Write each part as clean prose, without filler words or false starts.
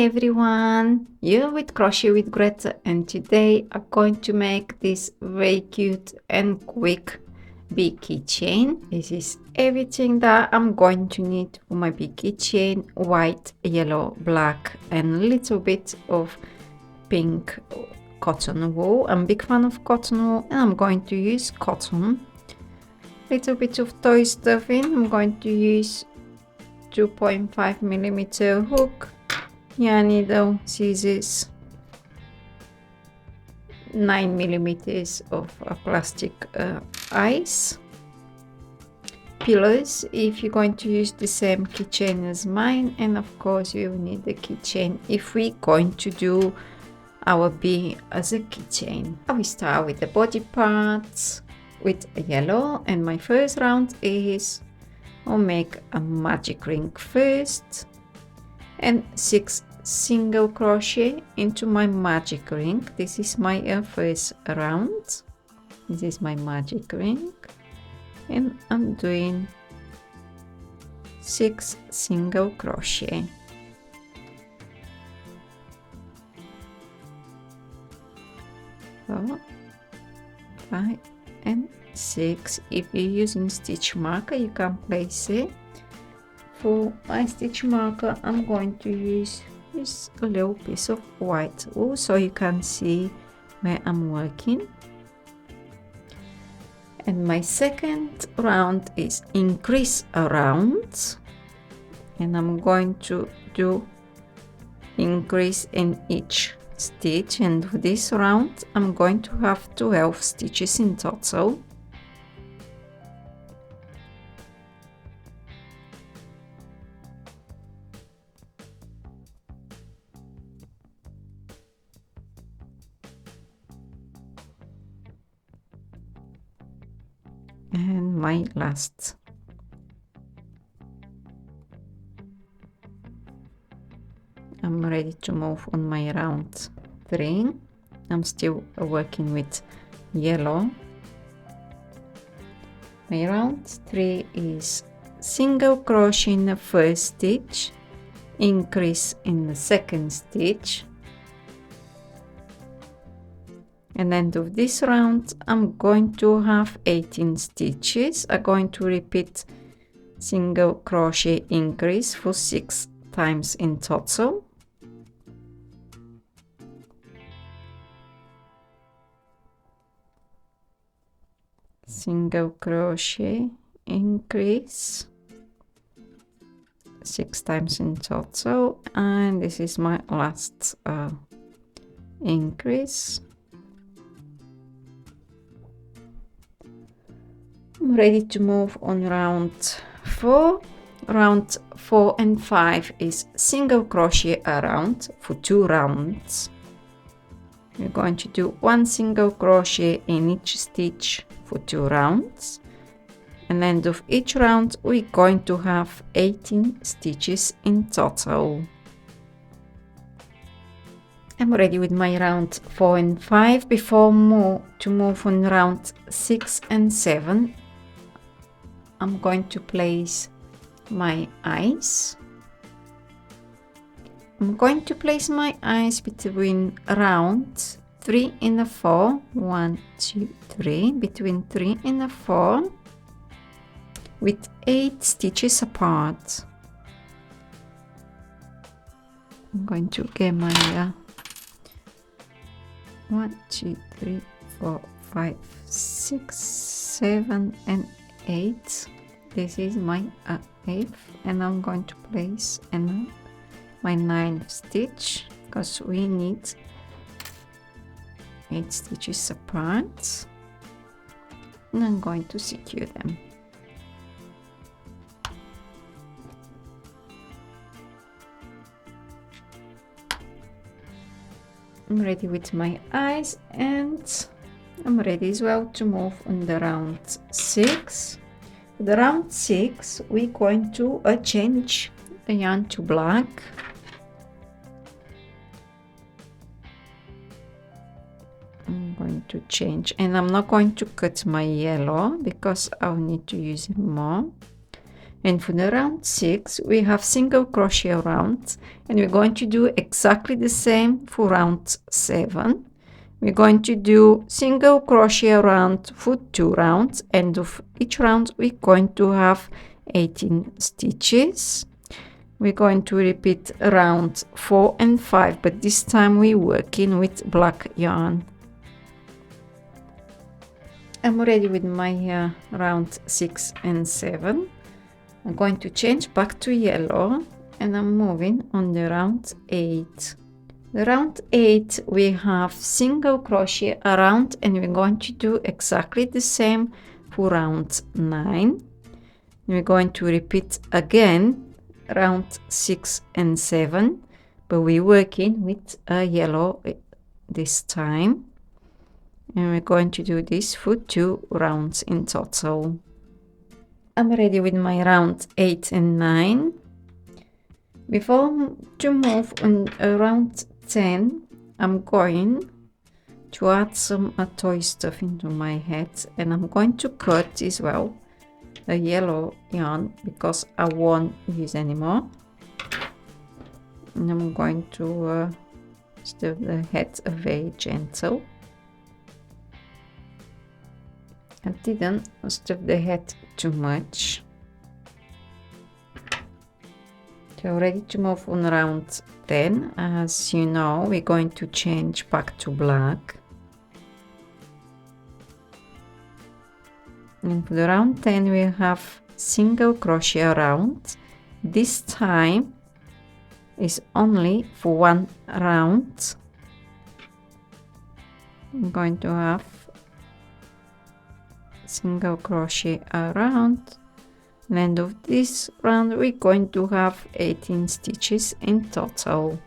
everyone, you're with Crochet with Greta, and today I'm going to make this very cute and quick bee keychain. This is everything that I'm going to need for my bee keychain: white, yellow, black, and a little bit of pink cotton wool. I'm a big fan of cotton wool, and I'm going to use cotton. Little bit of toy stuffing. I'm going to use 2.5mm hook, yarn needle, scissors, 9mm of plastic ice, pillars if you're going to use the same keychain as mine, and of course you need the keychain if we're going to do our bee as a keychain. I will start with the body parts with yellow, and my first round is I'll make a magic ring first and 6 single crochet into my magic ring. This is my first round. This is my magic ring, and I'm doing 6 single crochet. 4, 5 and 6. If you're using stitch marker, you can place it. For my stitch marker, I'm going to use this little piece of white wool so you can see where I'm working. And my second round is increase a round, and I'm going to do increase in each stitch, and for this round I'm going to have 12 stitches in total. And my last. I'm ready to move on my round 3. I'm still working with yellow. My round 3 is single crochet in the first stitch, increase in the second stitch, and end of this round I'm going to have 18 stitches. I'm going to repeat single crochet increase for 6 times in total. Single crochet increase 6 times in total, and this is my last increase. I'm ready to move on round 4. Round 4 and 5 is single crochet around for 2 rounds. We're going to do 1 single crochet in each stitch for 2 rounds, and end of each round we're going to have 18 stitches in total. I'm ready with my round 4 and 5. Before to move on round 6 and 7, I'm going to place my eyes. I'm going to place my eyes between round 3 and 4. 1, 2, 3. Between 3 and 4 with 8 stitches apart. I'm going to get my 1, 2, 3, 4, 5, 6, 7 and 8. This is my 8th, and I'm going to place my 9th stitch because we need 8 stitches apart, and I'm going to secure them. I'm ready with my eyes, and I'm ready as well to move on the round 6. For the round 6 we're going to change the yarn to black. I'm going to change, and I'm not going to cut my yellow because I'll need to use it more. And for the round 6 we have single crochet around, and we're going to do exactly the same for round 7. We're going to do single crochet around for 2 rounds, and of each round we're going to have 18 stitches. We're going to repeat round 4 and 5, but this time we're working with black yarn. I'm ready with my round 6 and 7. I'm going to change back to yellow, and I'm moving on the round 8. The round 8 we have single crochet around, and we're going to do exactly the same for round 9. We're going to repeat again round 6 and 7, but we're working with a yellow this time, and we're going to do this for 2 rounds in total. I'm ready with my round 8 and 9. Before to move on round 10, I'm going to add some toy stuff into my head, and I'm going to cut as well the yellow yarn because I won't use anymore. And I'm going to stuff the head very gentle. I didn't stuff the head too much. So ready to move on round 10. As you know, we're going to change back to black. And for the round 10 we have single crochet around. This time is only for 1 round. I'm going to have single crochet around. At the end of this round we're going to have 18 stitches in total.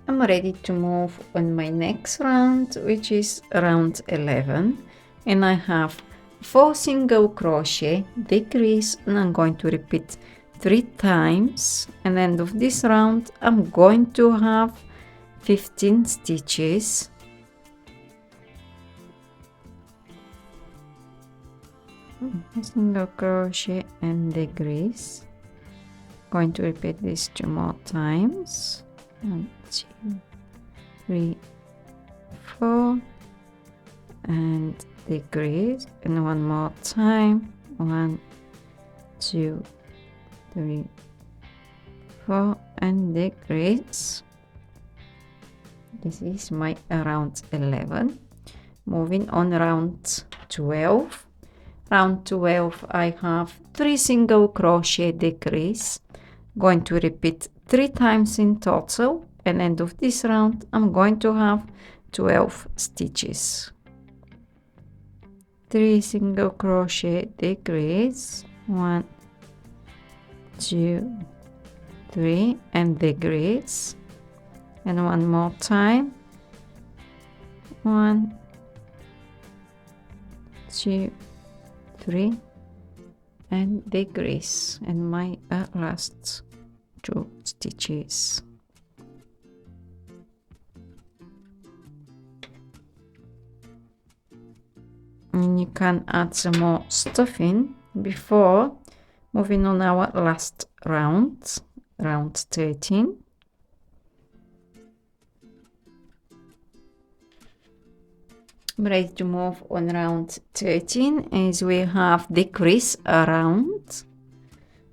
I'm ready to move on my next round, which is round 11, and I have 4 single crochet, decrease, and I'm going to repeat 3 times. At the end of this round I'm going to have 15 stitches. Single crochet and decrease. Going to repeat this 2 more times. 1, 2, 3, 4, and decrease, and 1 more time. 1, 2, 3, 4, and decrease. This is my round 11. Moving on round 12. Round 12 I have 3 single crochet, decrease. Going to repeat 3 times in total, and end of this round I'm going to have 12 stitches. 3 single crochet, decrease, 1, 2, 3, and decrease, and 1 more time. 1, 2, 3, and decrease, and my last 2 stitches. And you can add some more stuffing before moving on our last round, round 13. I'm ready to move on round 13 as we have decrease around.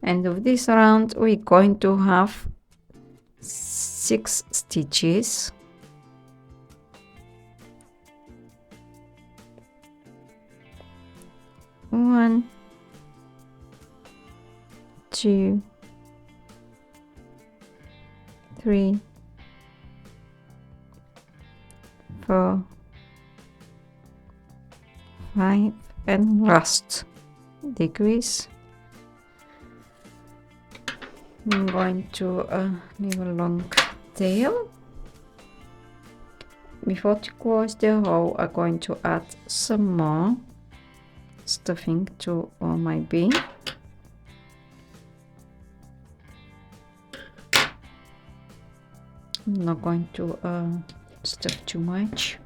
End of this round we're going to have 6 stitches. One, 2, 3, 4, 5, and last decrease. I'm going to leave a long tail. Before to close the hole, I'm going to add some more stuffing to my bee. I'm not going to stuff too much.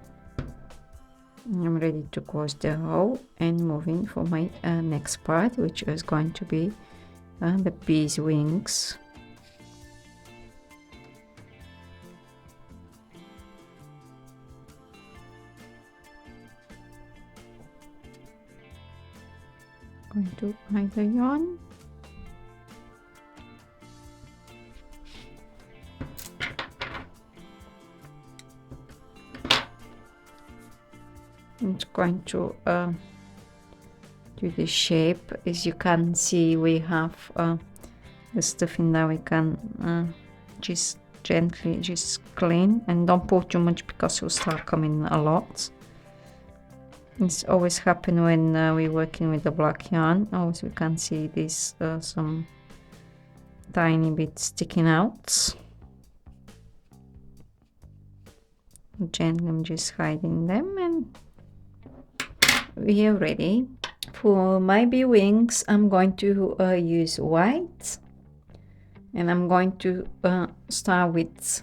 I'm ready to close the hole and moving for my next part, which is going to be the bee's wings. Going to hide the yarn. I'm just going to do the shape. As you can see, we have the stuffing that we can just gently just clean, and don't pour too much because it will start coming a lot. It's always happen when we're working with the black yarn. Always we can see this some tiny bits sticking out. Gently I'm just hiding them, and we are ready. For my bee wings, I'm going to use white, and I'm going to start with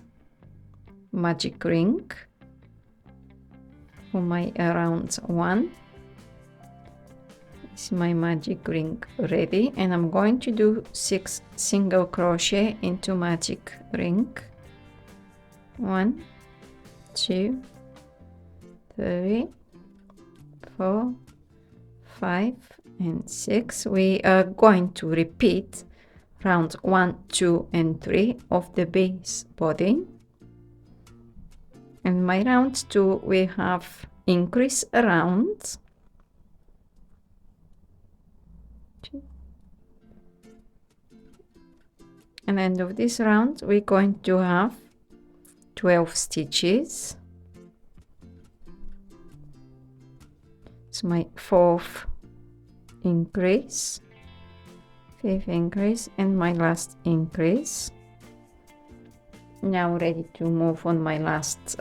magic ring for my round 1. This is my magic ring ready, and I'm going to do 6 single crochet into magic ring. 1, 2, 3, 4, 5 and 6. We are going to repeat round 1, 2 and 3 of the base body. And my round 2 we have increase around, and end of this round we're going to have 12 stitches. It's my 4th increase, 5th increase, and my last increase. Now ready to move on my last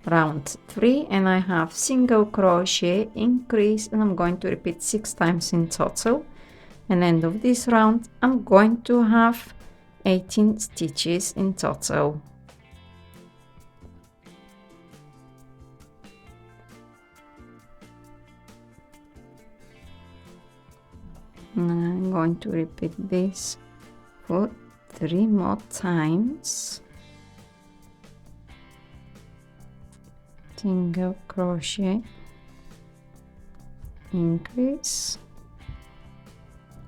round 3, and I have single crochet, increase, and I'm going to repeat 6 times in total. And end of this round I'm going to have 18 stitches in total. And I'm going to repeat this for 3 more times. Single crochet, increase,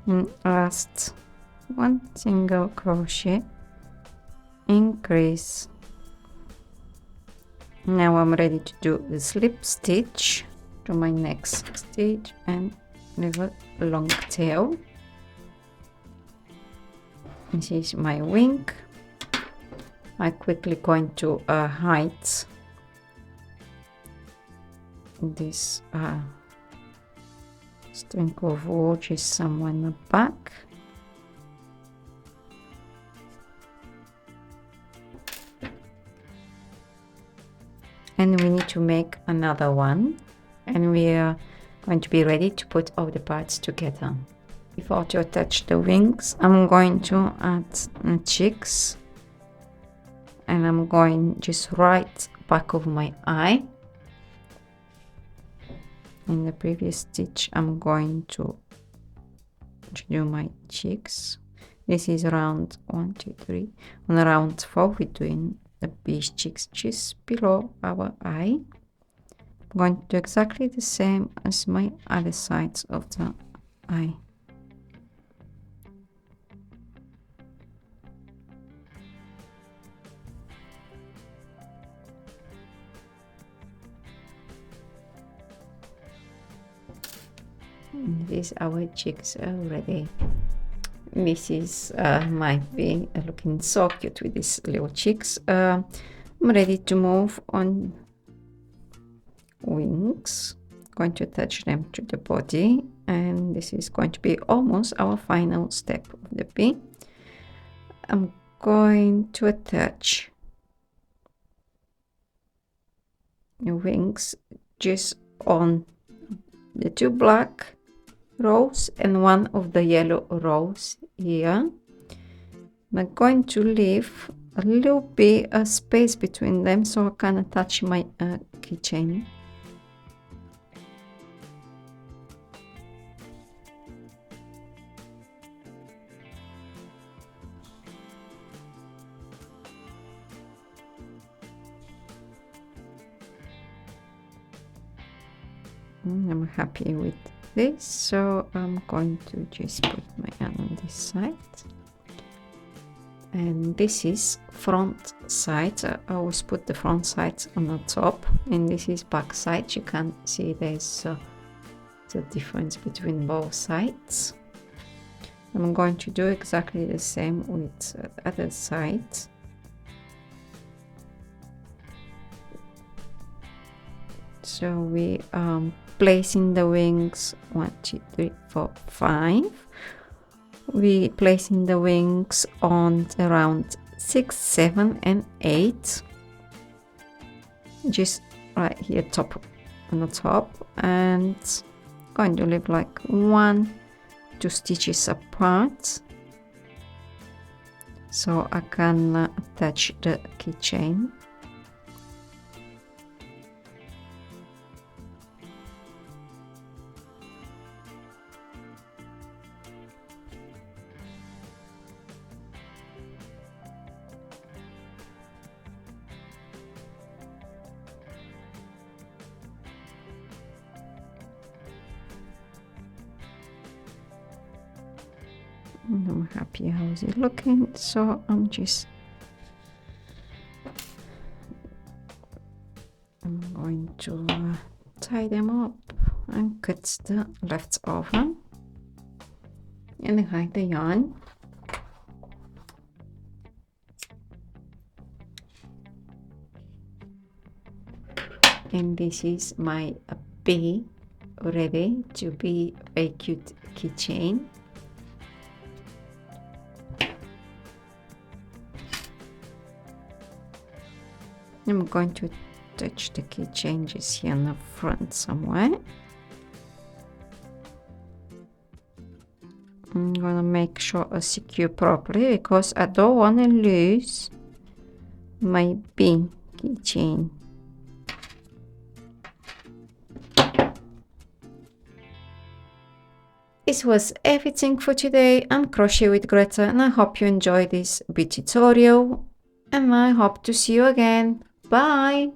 and last one single crochet, increase. Now I'm ready to do the slip stitch to my next stitch and leave a long tail. This is my wing. I'm quickly going to hide this string of wool just somewhere in the back. And we need to make another one, and we are going to be ready to put all the parts together. Before to attach the wings, I'm going to add the cheeks, and I'm going just right back of my eye. In the previous stitch I'm going to do my cheeks. This is round 1, 2, 3. On round 4 we're doing the bee's cheeks just below our eye. I'm going to do exactly the same as my other sides of the eye. And these our cheeks already. This is might be looking so cute with these little cheeks. I'm ready to move on wings. Going to attach them to the body, and this is going to be almost our final step of the bee. I'm going to attach the wings just on the 2 black rows and 1 of the yellow rows here. I'm going to leave a little bit of space between them so I can attach my keychain. I'm happy with this, so I'm going to just put my yarn on this side. And this is front side. I always put the front side on the top, and this is back side. You can see there's the difference between both sides. I'm going to do exactly the same with the other side. So we placing the wings 1, 2, 3, 4, 5. We placing the wings on around 6, 7, and 8. Just right here, top on the top, and going to leave like 1, 2 stitches apart, so I can attach the keychain. I'm happy how is it looking, so I'm going to tie them up and cut the leftover and hide the yarn. And this is my bee ready to be a cute keychain. I'm going to attach the keychain just here in the front somewhere. I'm gonna make sure I secure properly because I don't want to lose my bee keychain. This was everything for today on Crochet with Greta, and I hope you enjoyed this bee tutorial, and I hope to see you again. Bye!